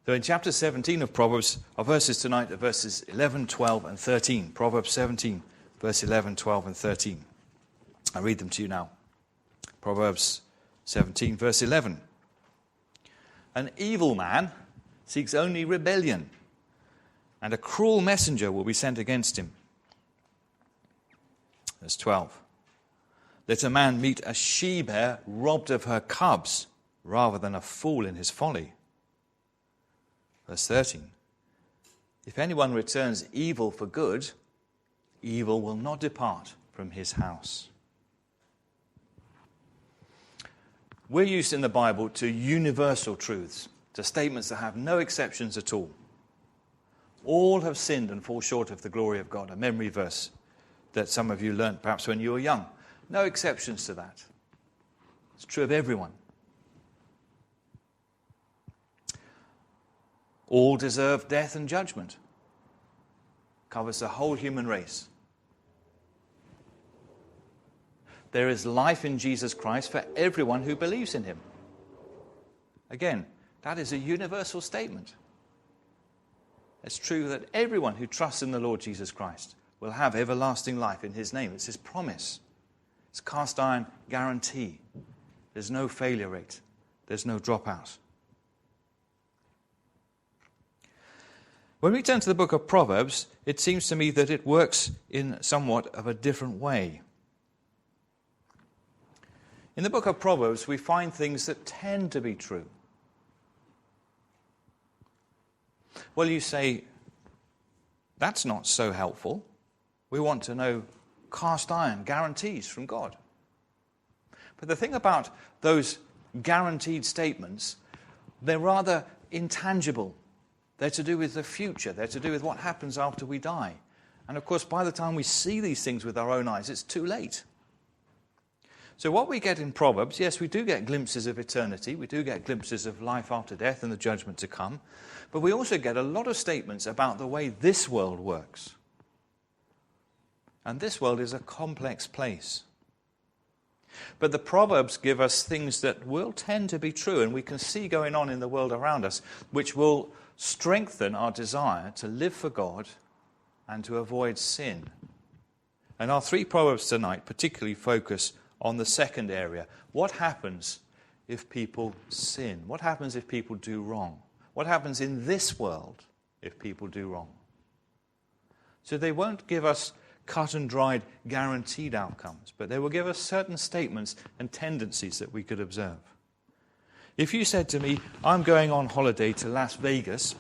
So in chapter 17 of Proverbs, our verses tonight are verses 11, 12, and 13. Proverbs 17, verse 11, 12, and 13. I read them to you now. Proverbs 17, verse 11. An evil man seeks only rebellion, and a cruel messenger will be sent against him. Verse 12. Let a man meet a she-bear robbed of her cubs, rather than a fool in his folly. Verse 13. If anyone returns evil for good, evil will not depart from his house. We're used in the Bible to universal truths, to statements that have no exceptions at all. All have sinned and fall short of the glory of God, a memory verse that some of you learnt perhaps when you were young. No exceptions to that. It's true of everyone. All deserve death and judgment. Covers the whole human race. There is life in Jesus Christ for everyone who believes in him. Again, that is a universal statement. It's true that everyone who trusts in the Lord Jesus Christ will have everlasting life in his name. It's his promise. It's cast iron guarantee. There's no failure rate. There's no dropout. When we turn to the book of Proverbs, it seems to me that it works in somewhat of a different way. In the book of Proverbs, we find things that tend to be true. Well, you say, that's not so helpful. We want to know cast iron guarantees from God. But the thing about those guaranteed statements, they're rather intangible. They're to do with the future. They're to do with what happens after we die. And of course, by the time we see these things with our own eyes, it's too late. So what we get in Proverbs, yes, we do get glimpses of eternity. We do get glimpses of life after death and the judgment to come. But we also get a lot of statements about the way this world works. And this world is a complex place. But the Proverbs give us things that will tend to be true, and we can see going on in the world around us, which will strengthen our desire to live for God and to avoid sin. And our three Proverbs tonight particularly focus on the second area. What happens if people sin? What happens if people do wrong? What happens in this world if people do wrong? So they won't give us cut and dried guaranteed outcomes, but they will give us certain statements and tendencies that we could observe. If you said to me, I'm going on holiday to Las Vegas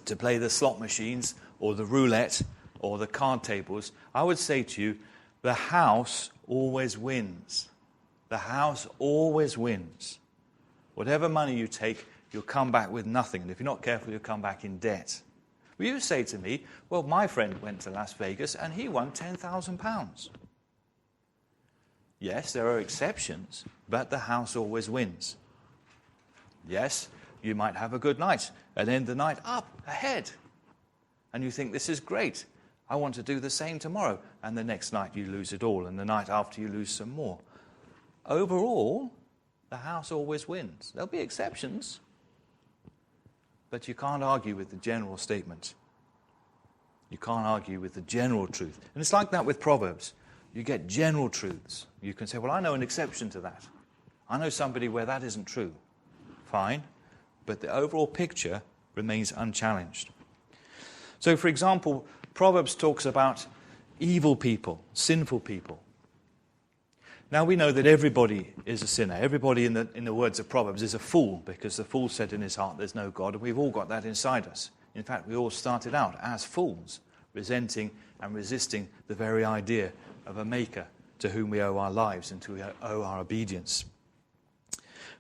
to play the slot machines or the roulette or the card tables, I would say to you, the house always wins. The house always wins. Whatever money you take, you'll come back with nothing. And if you're not careful, you'll come back in debt. Well, you say to me, well, my friend went to Las Vegas and he won £10,000. Yes, there are exceptions, but the house always wins. Yes, you might have a good night and end the night up, ahead. And you think, this is great. I want to do the same tomorrow. And the next night you lose it all, and the night after you lose some more. Overall, the house always wins. There'll be exceptions, but you can't argue with the general statement. You can't argue with the general truth. And it's like that with Proverbs. You get general truths. You can say, well, I know an exception to that. I know somebody where that isn't true. Fine, but the overall picture remains unchallenged. So, for example, Proverbs talks about evil people, sinful people. Now we know that everybody is a sinner. Everybody in the words of Proverbs is a fool, because the fool said in his heart there's no God, and we've all got that inside us. In fact, we all started out as fools, resenting and resisting the very idea of a maker to whom we owe our lives and to whom we owe our obedience.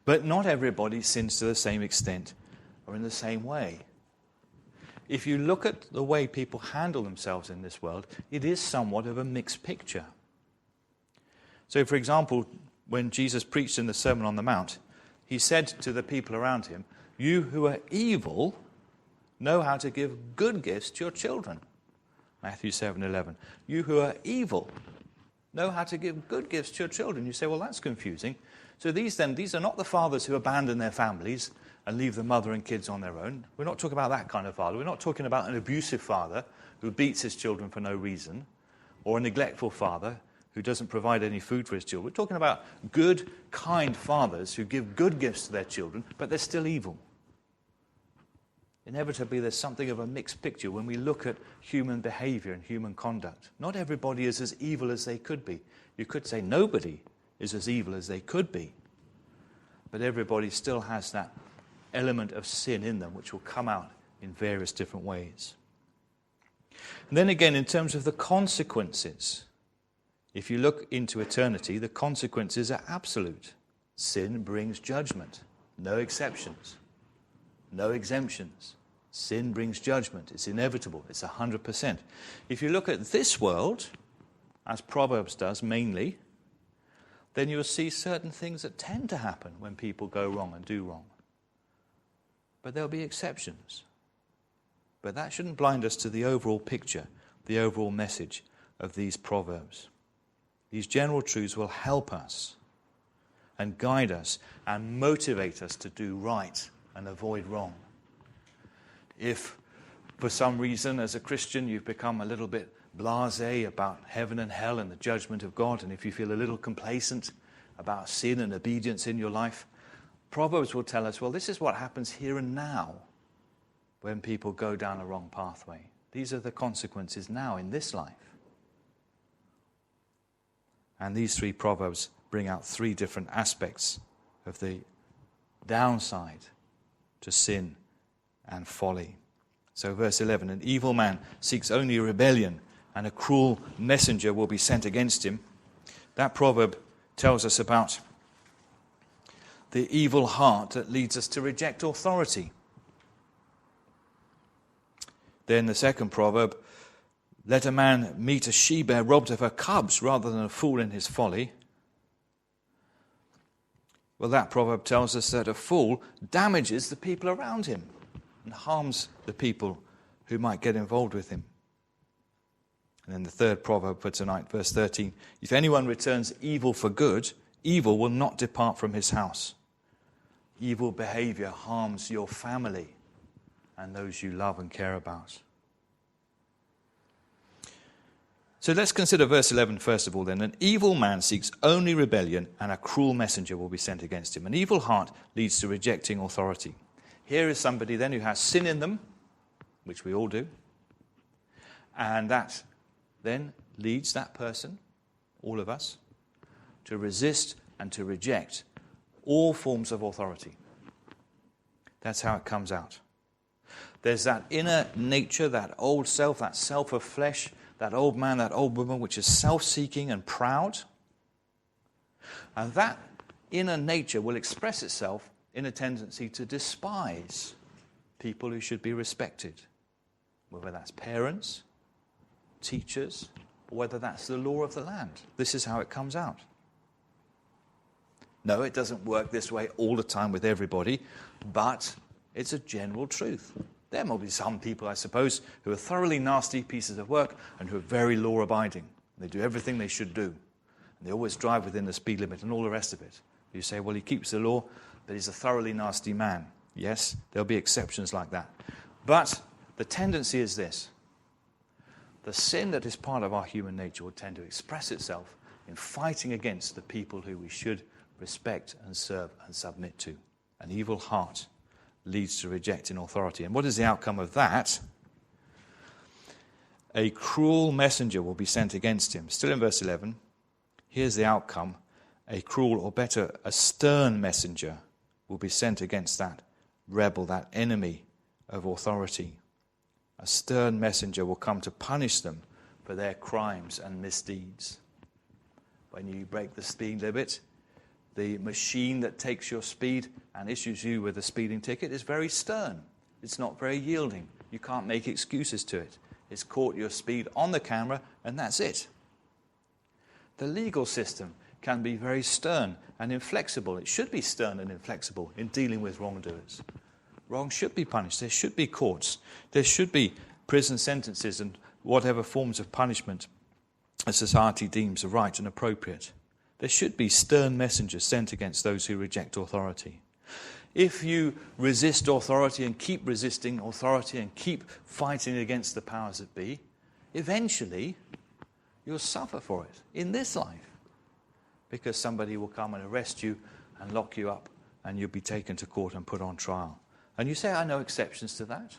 But not everybody sins to the same extent or in the same way. If you look at the way people handle themselves in this world, it is somewhat of a mixed picture. So, for example, when Jesus preached in the Sermon on the Mount, he said to the people around him, you who are evil know how to give good gifts to your children. Matthew 7:11. You who are evil know how to give good gifts to your children. You say, well, that's confusing. So these are not the fathers who abandon their families and leave the mother and kids on their own. We're not talking about that kind of father. We're not talking about an abusive father who beats his children for no reason, or a neglectful father who doesn't provide any food for his children. We're talking about good, kind fathers who give good gifts to their children, but they're still evil. Inevitably, there's something of a mixed picture when we look at human behavior and human conduct. Not everybody is as evil as they could be. You could say nobody is as evil as they could be. But everybody still has that element of sin in them, which will come out in various different ways. And then again, in terms of the consequences, if you look into eternity, the consequences are absolute. Sin brings judgment. No exceptions. No exemptions. Sin brings judgment. It's inevitable. It's 100%. If you look at this world, as Proverbs does mainly, then you'll see certain things that tend to happen when people go wrong and do wrong. But there'll be exceptions. But that shouldn't blind us to the overall picture, the overall message of these Proverbs. These general truths will help us and guide us and motivate us to do right and avoid wrong. If for some reason as a Christian you've become a little bit blasé about heaven and hell and the judgment of God, and if you feel a little complacent about sin and obedience in your life, Proverbs will tell us, well, this is what happens here and now when people go down a wrong pathway. These are the consequences now in this life. And these three Proverbs bring out three different aspects of the downside to sin and folly. So verse 11, an evil man seeks only rebellion, and a cruel messenger will be sent against him. That proverb tells us about the evil heart that leads us to reject authority. Then the second proverb, let a man meet a she-bear robbed of her cubs rather than a fool in his folly. Well, that proverb tells us that a fool damages the people around him and harms the people who might get involved with him. And then the third proverb for tonight, verse 13, if anyone returns evil for good, evil will not depart from his house. Evil behavior harms your family and those you love and care about. So let's consider verse 11 first of all then. An evil man seeks only rebellion, and a cruel messenger will be sent against him. An evil heart leads to rejecting authority. Here is somebody then who has sin in them, which we all do, and that then leads that person, all of us, to resist and to reject all forms of authority. That's how it comes out. There's that inner nature, that old self, that self of flesh, that old man, that old woman, which is self-seeking and proud. And that inner nature will express itself in a tendency to despise people who should be respected, whether that's parents, teachers, or whether that's the law of the land. This is how it comes out. No, it doesn't work this way all the time with everybody, but it's a general truth. There may be some people, I suppose, who are thoroughly nasty pieces of work and who are very law-abiding. They do everything they should do. And they always drive within the speed limit and all the rest of it. You say, well, he keeps the law, but he's a thoroughly nasty man. Yes, there'll be exceptions like that. But the tendency is this. The sin that is part of our human nature will tend to express itself in fighting against the people who we should respect and serve and submit to. An evil heart leads to rejecting authority. And what is the outcome of that? A cruel messenger will be sent against him. Still in verse 11, here's the outcome. A cruel, or better, a stern messenger will be sent against that rebel, that enemy of authority. A stern messenger will come to punish them for their crimes and misdeeds. When you break the speed limit, the machine that takes your speed and issues you with a speeding ticket is very stern. It's not very yielding. You can't make excuses to it. It's caught your speed on the camera, and that's it. The legal system can be very stern and inflexible. It should be stern and inflexible in dealing with wrongdoers. Wrong should be punished. There should be courts. There should be prison sentences and whatever forms of punishment a society deems right and appropriate. There should be stern messengers sent against those who reject authority. if you resist authority and keep resisting authority and keep fighting against the powers that be, eventually you'll suffer for it in this life, because somebody will come and arrest you and lock you up, and you'll be taken to court and put on trial. And you say, I know exceptions to that.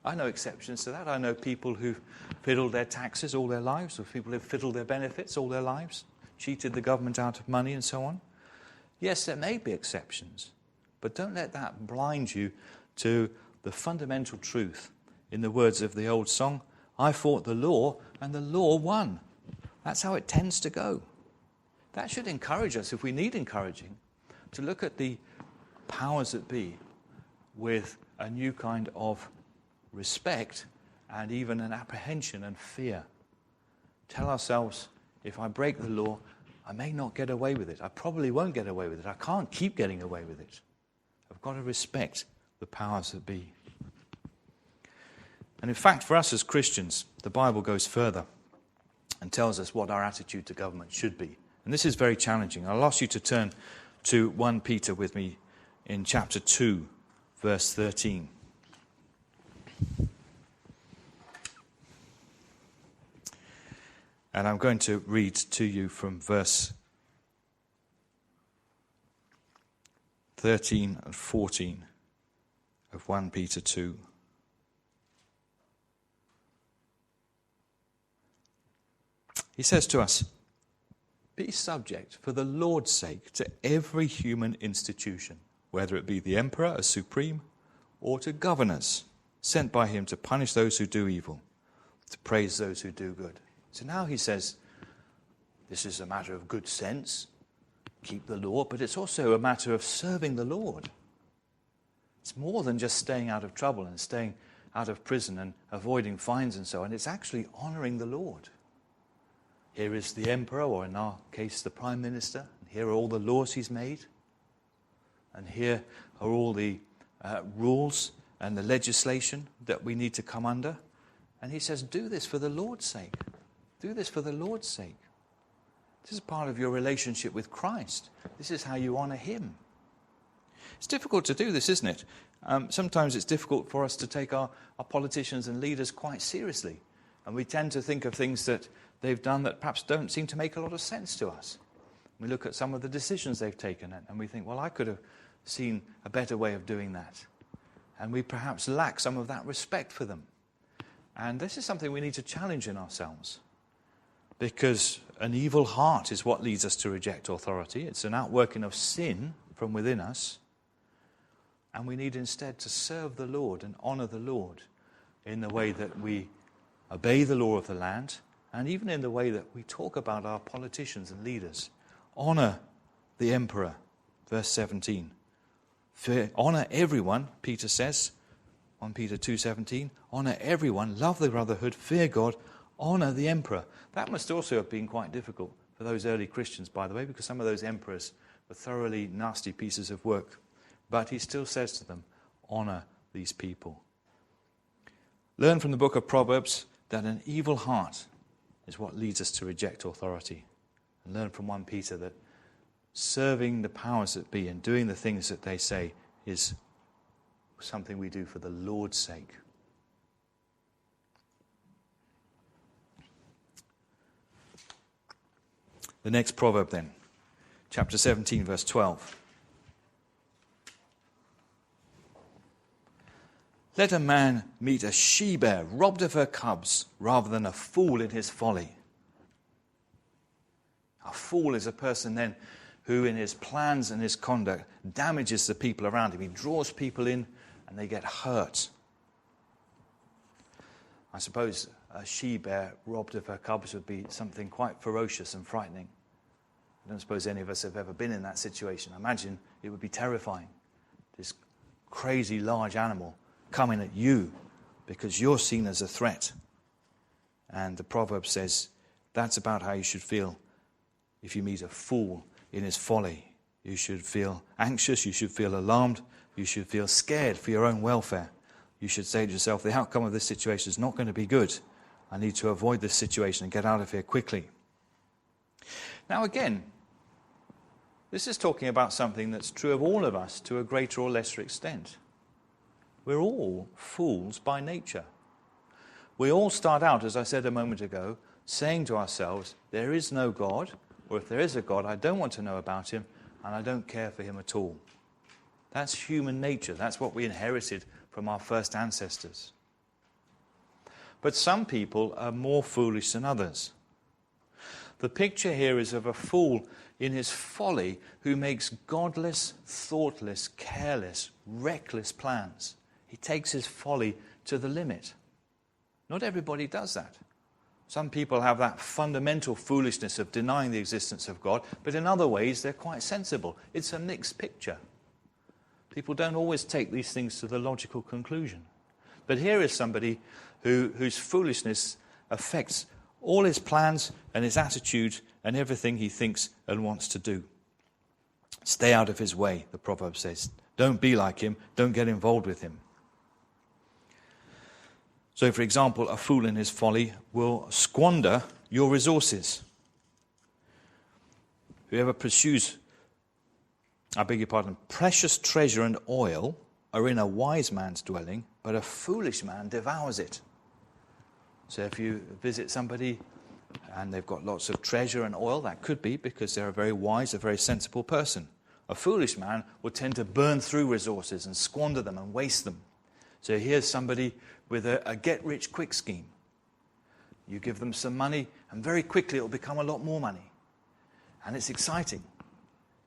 I know exceptions to that. I know people who've fiddled their taxes all their lives, or people who've fiddled their benefits all their lives, cheated the government out of money and so on. Yes, there may be exceptions, but don't let that blind you to the fundamental truth. In the words of the old song, I fought the law and the law won. That's how it tends to go. That should encourage us, if we need encouraging, to look at the powers that be with a new kind of respect and even an apprehension and fear. Tell ourselves, if I break the law, I may not get away with it. I probably won't get away with it. I can't keep getting away with it. I've got to respect the powers that be. And in fact, for us as Christians, the Bible goes further and tells us what our attitude to government should be. And this is very challenging. I'll ask you to turn to 1 Peter with me in chapter 2, verse 13. And I'm going to read to you from verse 13 and 14 of 1 Peter 2. He says to us, be subject for the Lord's sake to every human institution, whether it be the emperor as supreme, or to governors sent by him to punish those who do evil, to praise those who do good. So now he says, this is a matter of good sense, keep the law, but it's also a matter of serving the Lord. It's more than just staying out of trouble and staying out of prison and avoiding fines and so on. It's actually honoring the Lord. Here is the emperor, or in our case, the prime minister. And here are all the laws he's made. And here are all the rules and the legislation that we need to come under. And he says, do this for the Lord's sake. Do this for the Lord's sake. This is part of your relationship with Christ. This is how you honor him. It's difficult to do this, isn't it? Sometimes it's difficult for us to take our politicians and leaders quite seriously. And we tend to think of things that they've done that perhaps don't seem to make a lot of sense to us. We look at some of the decisions they've taken and we think, well, I could have seen a better way of doing that. And we perhaps lack some of that respect for them. And this is something we need to challenge in ourselves. Because an evil heart is what leads us to reject authority. It's an outworking of sin from within us. And we need instead to serve the Lord and honor the Lord in the way that we obey the law of the land, and even in the way that we talk about our politicians and leaders. Honor the emperor, verse 17. Honor everyone, Peter says, 1 Peter 2:17. Honor everyone, love the brotherhood, fear God, honor the emperor. That must also have been quite difficult for those early Christians, by the way, because some of those emperors were thoroughly nasty pieces of work. But he still says to them, honor these people. Learn from the book of Proverbs that an evil heart is what leads us to reject authority. And learn from 1 Peter that serving the powers that be and doing the things that they say is something we do for the Lord's sake. The next proverb then, chapter 17, verse 12. Let a man meet a she-bear robbed of her cubs rather than a fool in his folly. A fool is a person then who in his plans and his conduct damages the people around him. He draws people in and they get hurt. I suppose a she-bear robbed of her cubs would be something quite ferocious and frightening. I don't suppose any of us have ever been in that situation. I imagine it would be terrifying. This crazy large animal coming at you because you're seen as a threat. And the proverb says that's about how you should feel if you meet a fool in his folly. You should feel anxious, you should feel alarmed, you should feel scared for your own welfare. You should say to yourself, the outcome of this situation is not going to be good. I need to avoid this situation and get out of here quickly. Now again, This is talking about something that's true of all of us to a greater or lesser extent. We're all fools by nature. We all start out, as I said a moment ago, saying to ourselves, there is no God, or if there is a God, I don't want to know about him, and I don't care for him at all. That's human nature. That's what we inherited from our first ancestors. But some people are more foolish than others. The picture here is of a fool in his folly who makes godless, thoughtless, careless, reckless plans. He takes his folly to the limit. Not everybody does that. Some people have that fundamental foolishness of denying the existence of God, but in other ways they're quite sensible. It's a mixed picture. People don't always take these things to the logical conclusion. But here is somebody whose foolishness affects all his plans and his attitude and everything he thinks and wants to do. Stay out of his way, the proverb says. Don't be like him. Don't get involved with him. So, for example, a fool in his folly will squander your resources. Whoever pursues, precious treasure and oil are in a wise man's dwelling, but a foolish man devours it. So if you visit somebody and they've got lots of treasure and oil, that could be because they're a very wise, a very sensible person. A foolish man will tend to burn through resources and squander them and waste them. So here's somebody with a get-rich-quick scheme. You give them some money, and very quickly it'll become a lot more money. And it's exciting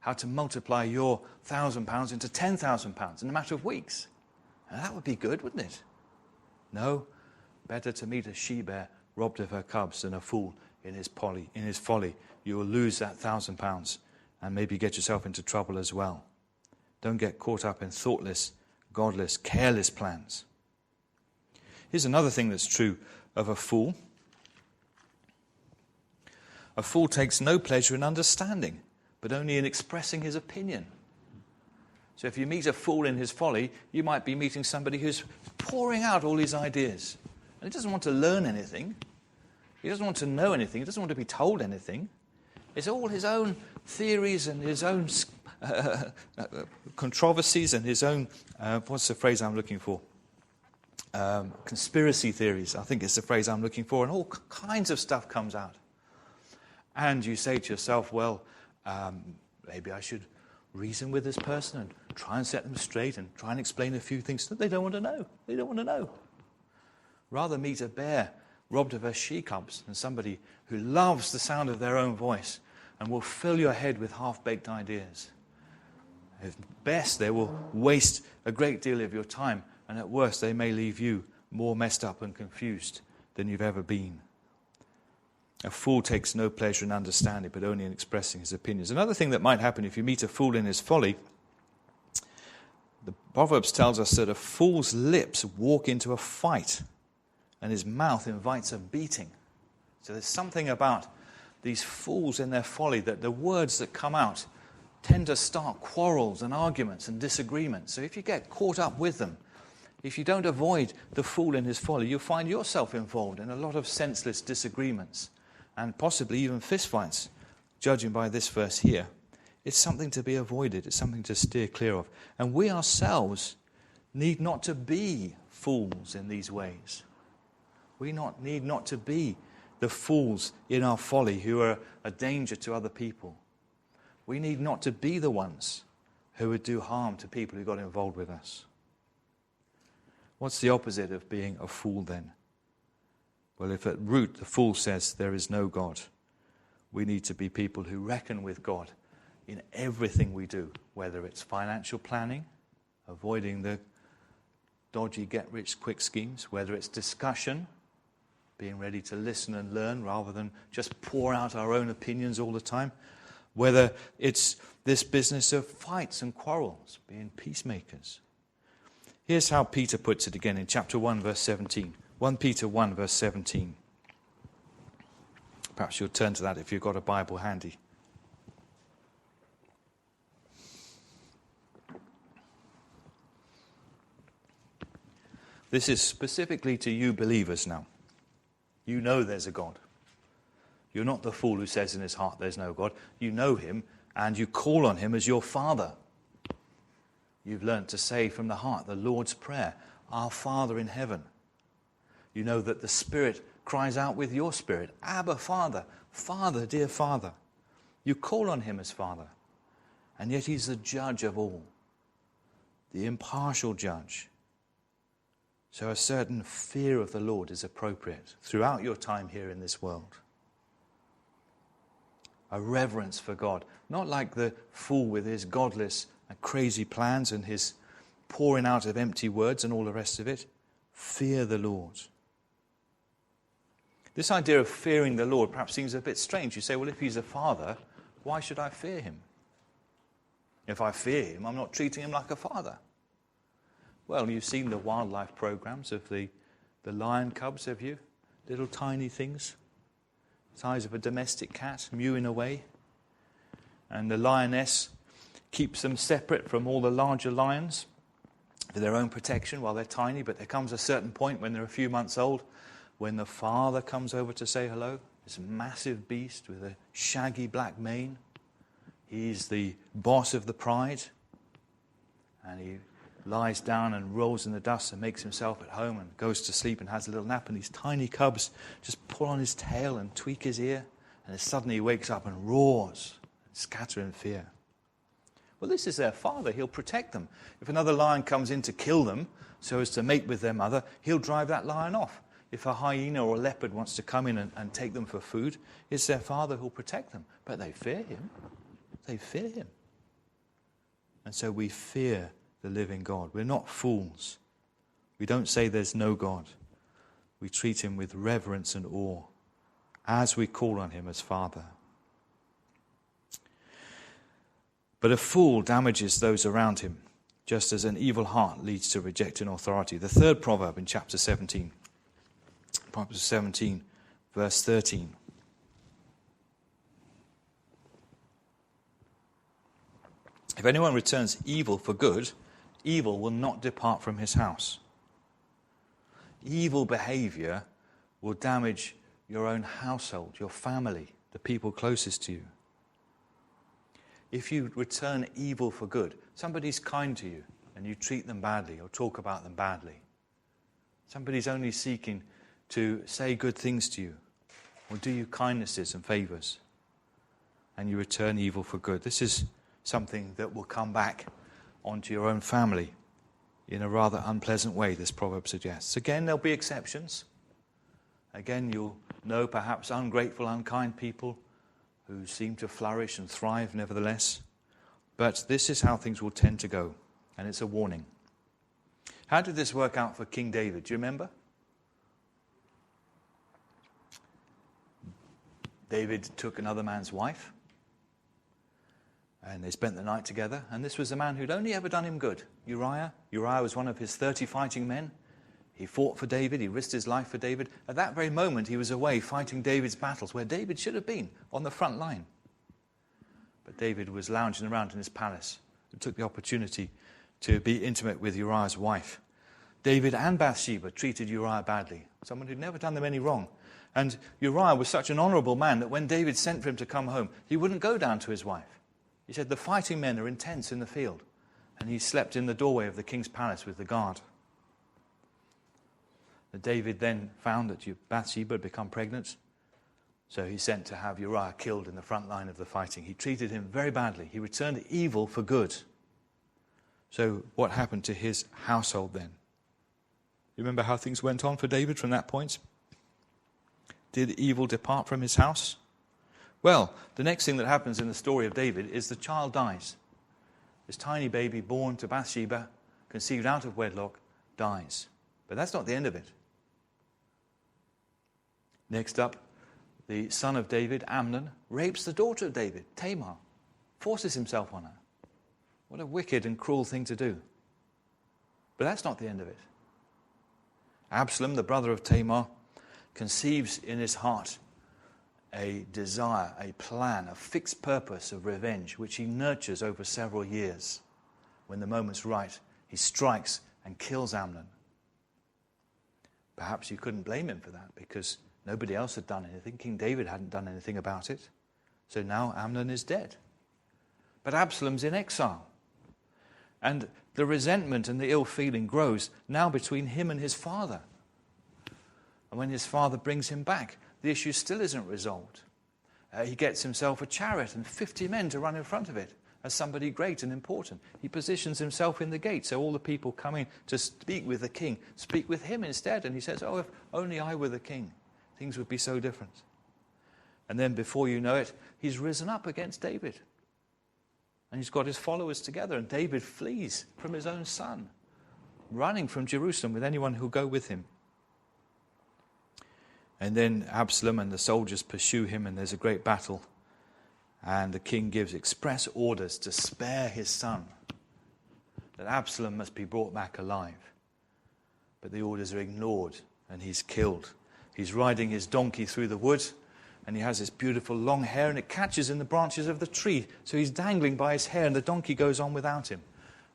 how to multiply your £1,000 into £10,000 in a matter of weeks. And that would be good, wouldn't it? No, better to meet a she-bear robbed of her cubs than a fool in his folly. You will lose that £1,000 and maybe get yourself into trouble as well. Don't get caught up in thoughtless, godless, careless plans. Here's another thing that's true of a fool. A fool takes no pleasure in understanding, but only in expressing his opinion. So if you meet a fool in his folly, you might be meeting somebody who's pouring out all his ideas. And he doesn't want to learn anything. He doesn't want to know anything. He doesn't want to be told anything. It's all his own theories and his own controversies and his own, what's the phrase I'm looking for? Conspiracy theories, I think it's the phrase I'm looking for. And all kinds of stuff comes out. And you say to yourself, well, maybe I should reason with this person and try and set them straight and try and explain a few things that they don't want to know. They don't want to know. Rather meet a bear robbed of her she-cubs than somebody who loves the sound of their own voice and will fill your head with half-baked ideas. At best, they will waste a great deal of your time, and at worst, they may leave you more messed up and confused than you've ever been. A fool takes no pleasure in understanding, but only in expressing his opinions. Another thing that might happen if you meet a fool in his folly, the Proverbs tells us that a fool's lips walk into a fight, and his mouth invites a beating. So there's something about these fools in their folly that the words that come out tend to start quarrels and arguments and disagreements. So if you get caught up with them, if you don't avoid the fool in his folly, you'll find yourself involved in a lot of senseless disagreements and possibly even fistfights, judging by this verse here. It's something to be avoided. It's something to steer clear of. And we ourselves need not to be fools in these ways. We need not to be the fools in our folly who are a danger to other people. We need not to be the ones who would do harm to people who got involved with us. What's the opposite of being a fool then? Well, if at root the fool says there is no God, we need to be people who reckon with God in everything we do, whether it's financial planning, avoiding the dodgy get-rich-quick schemes, whether it's discussion, being ready to listen and learn rather than just pour out our own opinions all the time, whether it's this business of fights and quarrels, being peacemakers. Here's how Peter puts it again in chapter 1, verse 17. 1 Peter 1, verse 17. Perhaps you'll turn to that if you've got a Bible handy. This is specifically to you believers now. You know there's a God. You're not the fool who says in his heart there's no God. You know him, and you call on him as your Father. You've learnt to say from the heart the Lord's Prayer, Our Father in heaven. You know that the Spirit cries out with your spirit, Abba, Father, Father, dear Father. You call on him as Father, and yet he's the judge of all, the impartial judge. So a certain fear of the Lord is appropriate throughout your time here in this world. A reverence for God, not like the fool with his godless and crazy plans and his pouring out of empty words and all the rest of it. Fear the Lord. This idea of fearing the Lord perhaps seems a bit strange. You say, well, if he's a father, why should I fear him? If I fear him, I'm not treating him like a father. Well, you've seen the wildlife programs of the lion cubs, have you? Little tiny things, size of a domestic cat, mewing away. And the lioness keeps them separate from all the larger lions for their own protection while they're tiny. But there comes a certain point when they're a few months old, when the father comes over to say hello, this massive beast with a shaggy black mane. He's the boss of the pride, and he lies down and rolls in the dust and makes himself at home and goes to sleep and has a little nap, and these tiny cubs just pull on his tail and tweak his ear, and then suddenly he wakes up and roars and scatter in fear. Well, this is their father. He'll protect them. If another lion comes in to kill them so as to mate with their mother, he'll drive that lion off. If a hyena or a leopard wants to come in and take them for food, it's their father who'll protect them. But they fear him. They fear him. And so we fear the living God. We're not fools. We don't say there's no God. We treat him with reverence and awe as we call on him as Father. But a fool damages those around him, just as an evil heart leads to rejecting authority. The third proverb in chapter 17, Proverbs 17, verse 13. If anyone returns evil for good, evil will not depart from his house. Evil behavior will damage your own household, your family, the people closest to you. If you return evil for good, somebody's kind to you and you treat them badly or talk about them badly. Somebody's only seeking to say good things to you or do you kindnesses and favors, and you return evil for good. This is something that will come back onto your own family in a rather unpleasant way, this proverb suggests. Again, there'll be exceptions. Again, you'll know perhaps ungrateful, unkind people who seem to flourish and thrive nevertheless. But this is how things will tend to go, and it's a warning. How did this work out for King David? Do you remember? David took another man's wife, and they spent the night together, and this was a man who'd only ever done him good. Uriah was one of his 30 fighting men. He fought for David, he risked his life for David. At that very moment, he was away fighting David's battles, where David should have been, on the front line. But David was lounging around in his palace and took the opportunity to be intimate with Uriah's wife. David and Bathsheba treated Uriah badly, someone who'd never done them any wrong. And Uriah was such an honourable man that when David sent for him to come home, he wouldn't go down to his wife. He said, the fighting men are intense in the field. And he slept in the doorway of the king's palace with the guard. David then found that Bathsheba had become pregnant, so he sent to have Uriah killed in the front line of the fighting. He treated him very badly. He returned evil for good. So what happened to his household then? You remember how things went on for David from that point? Did evil depart from his house? Well, the next thing that happens in the story of David is the child dies. This tiny baby born to Bathsheba, conceived out of wedlock, dies. But that's not the end of it. Next up, the son of David, Amnon, rapes the daughter of David, Tamar, forces himself on her. What a wicked and cruel thing to do. But that's not the end of it. Absalom, the brother of Tamar, conceives in his heart a desire, a plan, a fixed purpose of revenge, which he nurtures over several years. When the moment's right, he strikes and kills Amnon. Perhaps you couldn't blame him for that because nobody else had done anything. King David hadn't done anything about it. So now Amnon is dead. But Absalom's in exile. And the resentment and the ill feeling grows now between him and his father. And when his father brings him back, the issue still isn't resolved. He gets himself a chariot and 50 men to run in front of it as somebody great and important. He positions himself in the gate, so all the people coming to speak with the king speak with him instead. And he says, oh, if only I were the king, things would be so different. And then before you know it, he's risen up against David. And he's got his followers together, and David flees from his own son, running from Jerusalem with anyone who'll go with him. And then Absalom and the soldiers pursue him, and there's a great battle. And the king gives express orders to spare his son, that Absalom must be brought back alive. But the orders are ignored, and he's killed. He's riding his donkey through the woods, and he has this beautiful long hair, and it catches in the branches of the tree. So he's dangling by his hair, and the donkey goes on without him.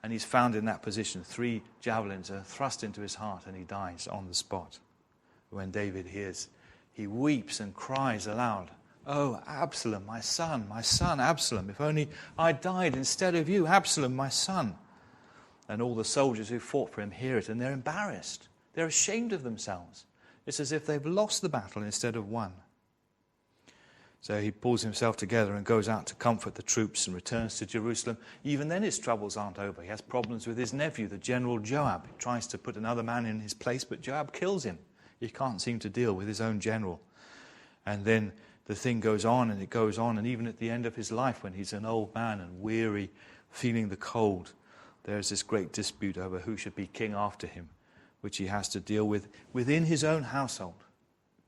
And he's found in that position. 3 javelins are thrust into his heart, and he dies on the spot. When David hears, he weeps and cries aloud, oh, Absalom, my son, Absalom, if only I died instead of you, Absalom, my son. And all the soldiers who fought for him hear it, and they're embarrassed. They're ashamed of themselves. It's as if they've lost the battle instead of won. So he pulls himself together and goes out to comfort the troops and returns to Jerusalem. Even then his troubles aren't over. He has problems with his nephew, the general Joab. He tries to put another man in his place, but Joab kills him. He can't seem to deal with his own general. And then the thing goes on and it goes on. And even at the end of his life, when he's an old man and weary, feeling the cold, there's this great dispute over who should be king after him, which he has to deal with within his own household.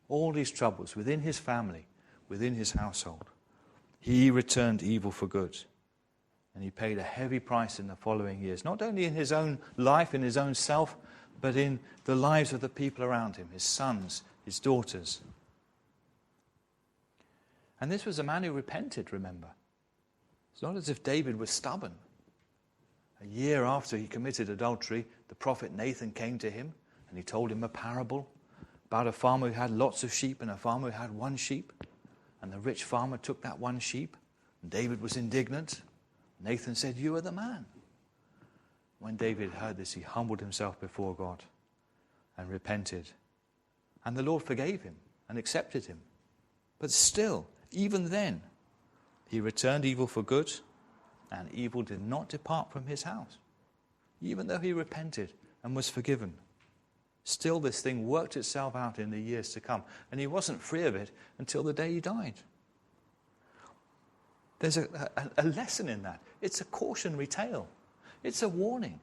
All these troubles within his family, within his household. He returned evil for good. And he paid a heavy price in the following years, not only in his own life, in his own self, but in the lives of the people around him, his sons, his daughters. And this was a man who repented, remember. It's not as if David was stubborn. A year after he committed adultery, the prophet Nathan came to him and he told him a parable about a farmer who had lots of sheep and a farmer who had 1 sheep. And the rich farmer took that 1 sheep, and David was indignant. Nathan said, you are the man. When David heard this, he humbled himself before God and repented. And the Lord forgave him and accepted him. But still, even then, he returned evil for good, and evil did not depart from his house. Even though he repented and was forgiven, still this thing worked itself out in the years to come. And he wasn't free of it until the day he died. There's a lesson in that. It's a cautionary tale. It's a warning.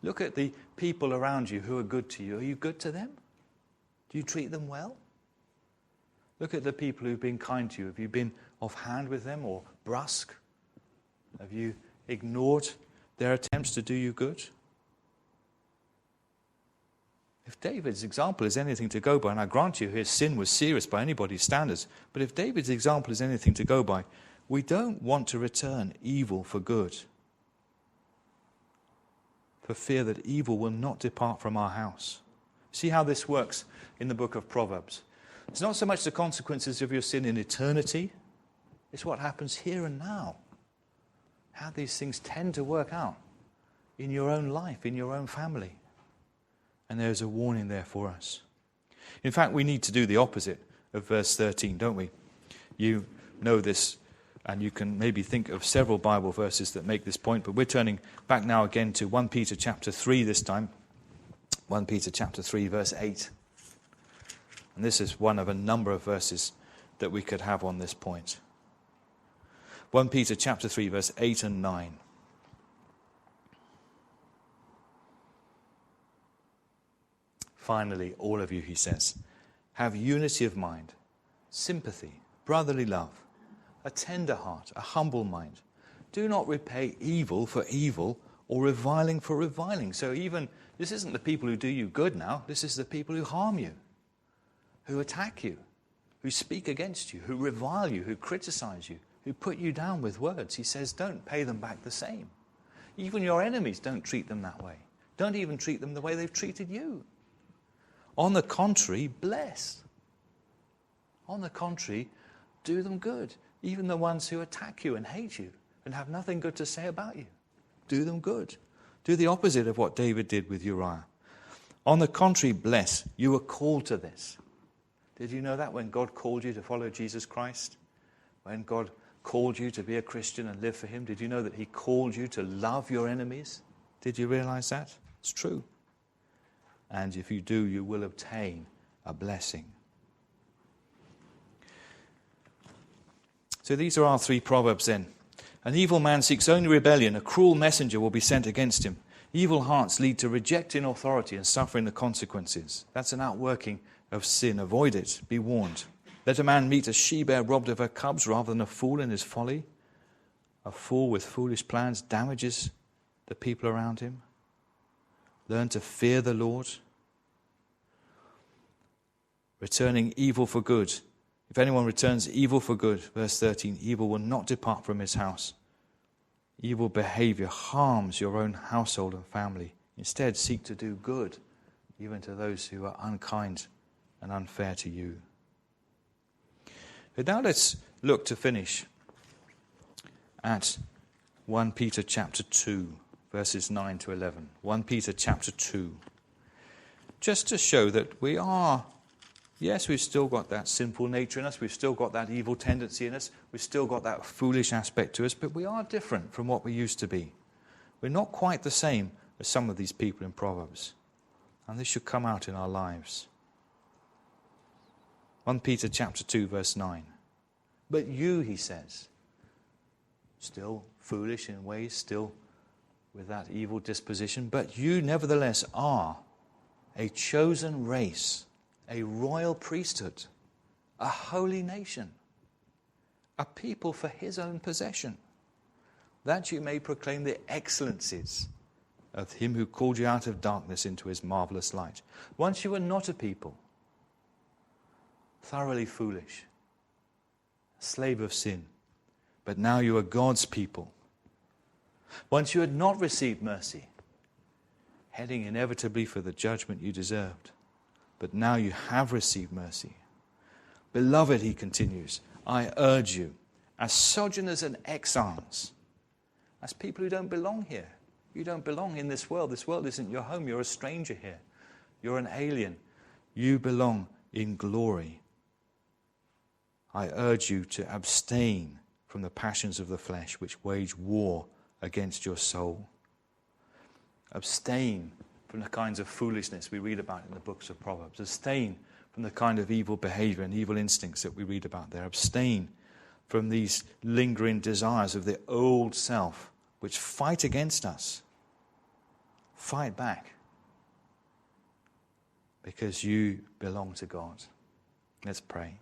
Look at the people around you who are good to you. Are you good to them? Do you treat them well? Look at the people who've been kind to you. Have you been offhand with them or brusque? Have you ignored their attempts to do you good? If David's example is anything to go by, and I grant you his sin was serious by anybody's standards, but if David's example is anything to go by, we don't want to return evil for good, for fear that evil will not depart from our house. See how this works in the book of Proverbs. It's not so much the consequences of your sin in eternity, it's what happens here and now. How these things tend to work out in your own life, in your own family. And there's a warning there for us. In fact, we need to do the opposite of verse 13, don't we? You know this, and you can maybe think of several Bible verses that make this point, but we're turning back now again to 1 Peter chapter 3 this time. 1 Peter chapter 3, verse 8. And this is one of a number of verses that we could have on this point. 1 Peter chapter 3, verse 8 and 9. Finally, all of you, he says, have unity of mind, sympathy, brotherly love, a tender heart, a humble mind. Do not repay evil for evil or reviling for reviling. So even, this isn't the people who do you good now, this is the people who harm you, who attack you, who speak against you, who revile you, who criticize you, who put you down with words. He says, don't pay them back the same. Even your enemies, don't treat them that way. Don't even treat them the way they've treated you. On the contrary, bless. On the contrary, do them good. even the ones who attack you and hate you and have nothing good to say about you. Do them good. Do the opposite of what David did with Uriah. On the contrary, bless. You were called to this. Did you know that when God called you to follow Jesus Christ? When God called you to be a Christian and live for him? Did you know that he called you to love your enemies? Did you realize that? It's true. And if you do, you will obtain a blessing. So these are our 3 proverbs then. An evil man seeks only rebellion. A cruel messenger will be sent against him. Evil hearts lead to rejecting authority and suffering the consequences. That's an outworking of sin. Avoid it. Be warned. Let a man meet a she-bear robbed of her cubs rather than a fool in his folly. A fool with foolish plans damages the people around him. Learn to fear the Lord. Returning evil for good. If anyone returns evil for good, verse 13, evil will not depart from his house. Evil behavior harms your own household and family. Instead, seek to do good, even to those who are unkind and unfair to you. But now let's look to finish at 1 Peter chapter 2, verses 9 to 11. 1 Peter chapter 2. Just to show that we are, yes, we've still got that sinful nature in us. We've still got that evil tendency in us. We've still got that foolish aspect to us. But we are different from what we used to be. We're not quite the same as some of these people in Proverbs. And this should come out in our lives. 1 Peter chapter 2, verse 9. But you, he says, still foolish in ways, still with that evil disposition, but you nevertheless are a chosen race, a royal priesthood, a holy nation, a people for his own possession, that you may proclaim the excellencies of him who called you out of darkness into his marvelous light. Once you were not a people, thoroughly foolish, a slave of sin, but now you are God's people. Once you had not received mercy, heading inevitably for the judgment you deserved, but now you have received mercy. Beloved, he continues, I urge you, as sojourners and exiles, as people who don't belong here. You don't belong in this world. This world isn't your home. You're a stranger here. You're an alien. You belong in glory. I urge you to abstain from the passions of the flesh which wage war against your soul. Abstain from the kinds of foolishness we read about in the books of Proverbs. Abstain from the kind of evil behavior and evil instincts that we read about there. Abstain from these lingering desires of the old self which fight against us. Fight back, because you belong to God. Let's pray.